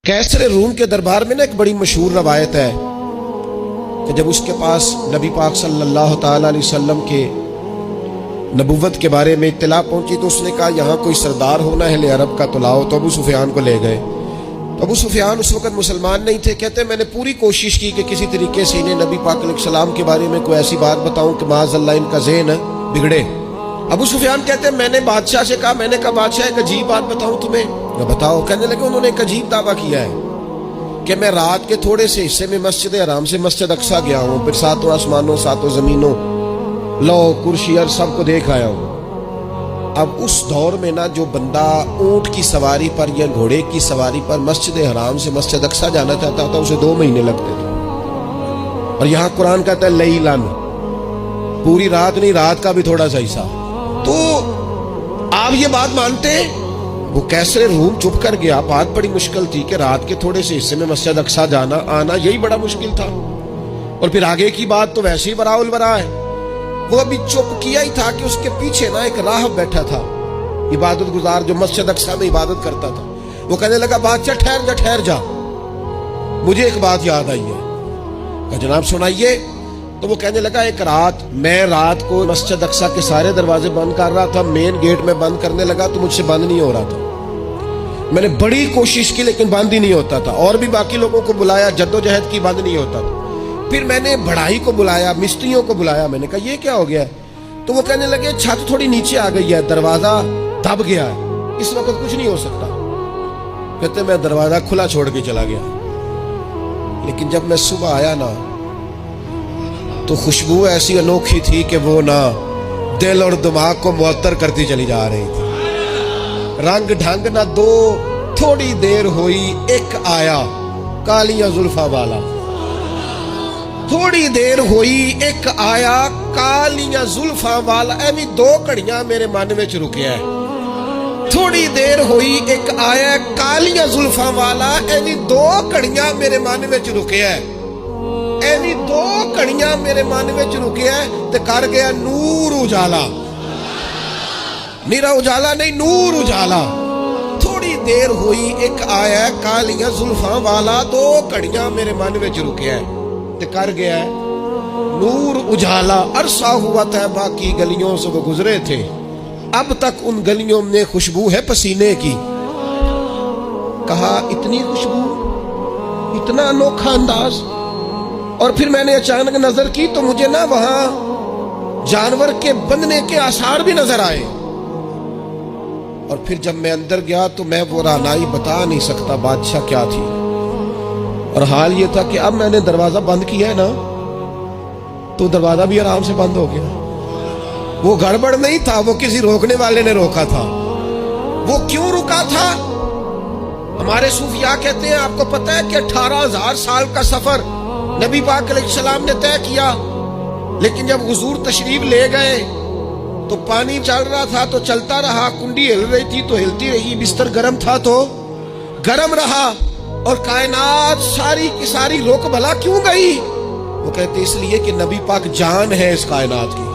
कैसर room के दरबार में ना एक बड़ी मशहूर रवायत है कि जब उसके पास नबी पाक सल्लल्लाहु ताला अलैहि वसल्लम के नबुव्वत के बारे में इत्तला पहुंची तो उसने कहा यहाँ कोई सरदार होना है ले अरब का तो लाओ। तो अबू सुफियान को ले गए। तो अबू सुफियान उस वक्त मुसलमान नहीं थे। कहते मैंने पूरी कोशिश की कि किसी तरीके से इन्हें नबी पाक अलैहि सलाम के बारे में कोई ऐसी बात बताऊं कि माज़अल्लाह इनका ज़हन बिगड़े। अबू सुफियान कहते मैंने बादशाह से कहा, मैंने कहा बादशाह एक अजीब बात बताऊं तुम्हें। बताओ। कहने लगे उन्होंने एक अजीब दावा किया है कि मैं रात के थोड़े से हिस्से में मस्जिद हराम से मस्जिद अक्सा गया हूँ, फिर सातों आसमानों सातों जमीनों लौ कुर्सी और सबको देख आया हूँ। अब उस दौर में ना जो बंदा ऊंट की सवारी पर या घोड़े की सवारी पर मस्जिद हराम से मस्जिद अक्सा जाना चाहता था उसे 2 महीने लगते थे। और यहाँ कुरान कहता है लैलन, पूरी रात नहीं, रात का भी थोड़ा सा हिस्सा। तो आप ये बात मानते हैं? वो कैसर रूम चुप कर गया। बात बड़ी मुश्किल थी कि रात के थोड़े से हिस्से में मस्जिद अक्सा जाना आना यही बड़ा मुश्किल था। और फिर आगे की बात तो वैसे ही बराउल बरा है। वो अभी चुप किया ही था कि उसके पीछे ना एक राहब बैठा था, इबादत गुजार, जो मस्जिद अक्सा में इबादत करता था। वो कहने लगा बादशाह ठहर जा, मुझे एक बात याद आई है। जनाब सुनाइए। तो वो कहने लगा एक रात मैं रात को मस्जिद अक्सा के सारे दरवाजे बंद कर रहा था, मेन गेट में बंद करने लगा तो मुझसे बंद नहीं हो रहा था। मैंने बड़ी कोशिश की लेकिन बंद ही नहीं होता था। और भी बाकी लोगों को बुलाया, जद्दोजहद की, बंद नहीं होता था। फिर मैंने बढ़ाई को बुलाया, मिस्त्रियों को बुलाया। मैंने कहा ये क्या हो गया? तो वो कहने लगे छत थोड़ी नीचे आ गई है, दरवाजा दब गया है, इस वक्त कुछ नहीं हो सकता। कहते मैं दरवाजा खुला छोड़ के चला गया। लेकिन जब मैं सुबह आया ना तो खुशबू ऐसी अनोखी थी कि वो ना दिल और दिमाग को मुअत्तर करती चली जा रही थी। रंग ढंग ना दो, थोड़ी देर हुई एक आया कालिया जुल्फा वाला। थोड़ी देर हुई एक आया कालिया जुल्फा वाला। एवी 2 घड़ियां मेरे मन में रुकिया है। थोड़ी देर हुई एक आया कालिया जुल्फा वाला। एवी 2 घड़ियां मेरे मन में रुकिया है। एवी 2 घड़ियां मेरे मन में रुकिया है ते कर गया नूर उजाला। निरा उजाला नहीं, नूर उजाला। थोड़ी देर हुई एक आया कालिया जुल्फा वाला। 2 घड़ियां मेरे मन में रुकिया है ते कर गया नूर उजाला। अरसा हुआ था बाकी गलियों से वो गुजरे थे, अब तक उन गलियों में खुशबू है पसीने की। कहा इतनी खुशबू, इतना अनोखा अंदाज। और फिर मैंने अचानक नजर की तो मुझे ना वहां जानवर के बंधने के आसार भी नजर आए। और फिर जब मैं अंदर गया तो मैं वो रानाई बता नहीं सकता बादशाह क्या थी। और हाल ये था कि अब मैंने दरवाजा बंद किया है ना तो दरवाजा भी आराम से बंद हो गया। वो गड़बड़ नहीं था, वो किसी रोकने वाले ने रोका था। वो क्यों रुका था? हमारे सूफिया कहते हैं आपको पता है कि 18,000 साल का सफर नबी पाक अलैहिस्सलाम ने तय किया। लेकिन जब हुजूर तशरीफ ले गए तो पानी चल रहा था तो चलता रहा, कुंडी हिल रही थी तो हिलती रही, बिस्तर गर्म था तो गर्म रहा। और कायनात सारी की सारी रोक भला क्यों गई? वो कहते इसलिए कि नबी पाक जान है इस कायनात की।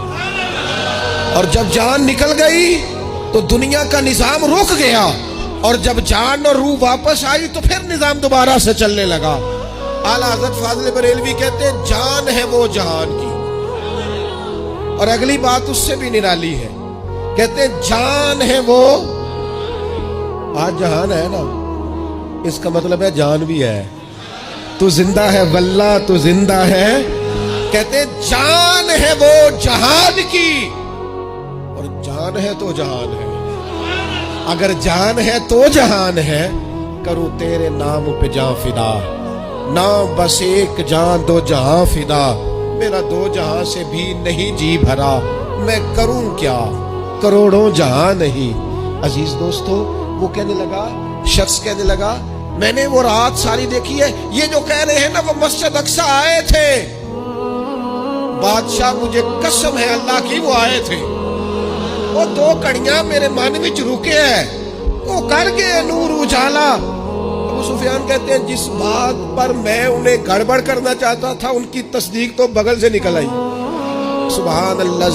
और जब जान निकल गई तो दुनिया का निजाम रुक गया। और जब जान और रूह वापस आई तो फिर निजाम दोबारा से चलने लगा। आला हज़रत फाज़िल बरेलवी कहते हैं जान है वो जहान की। और अगली बात उससे भी निराली है, कहते हैं जान है वो, आज जहान है ना इसका मतलब है जान भी है। तू जिंदा है वल्ला, तू जिंदा है। कहते जान है वो जहान की। और जान है तो जहान है। अगर जान है तो जहान है, करूं तेरे नाम पे जान फिदा। ना बस एक जान 2 जहां फिदा। मेरा 2 जहां से भी नहीं जी भरा, मैं करूं क्या करोड़ों जहां नहीं। अजीज दोस्तों, वो कहने लगा, शख्स कहने लगा मैंने वो रात सारी देखी है। ये जो कह रहे हैं ना वो मस्जिद अक्सा आए थे। बादशाह मुझे कसम है अल्लाह की वो आए थे। वो 2 घड़ियां मेरे मन में रुके हैं, वो कर गए नूर उजाला। अबू सुफियान कहते हैं जिस बात पर मैं उन्हें गड़बड़ करना चाहता था उनकी तस्दीक तो बगल से निकल आई। सुभान अल्लाह।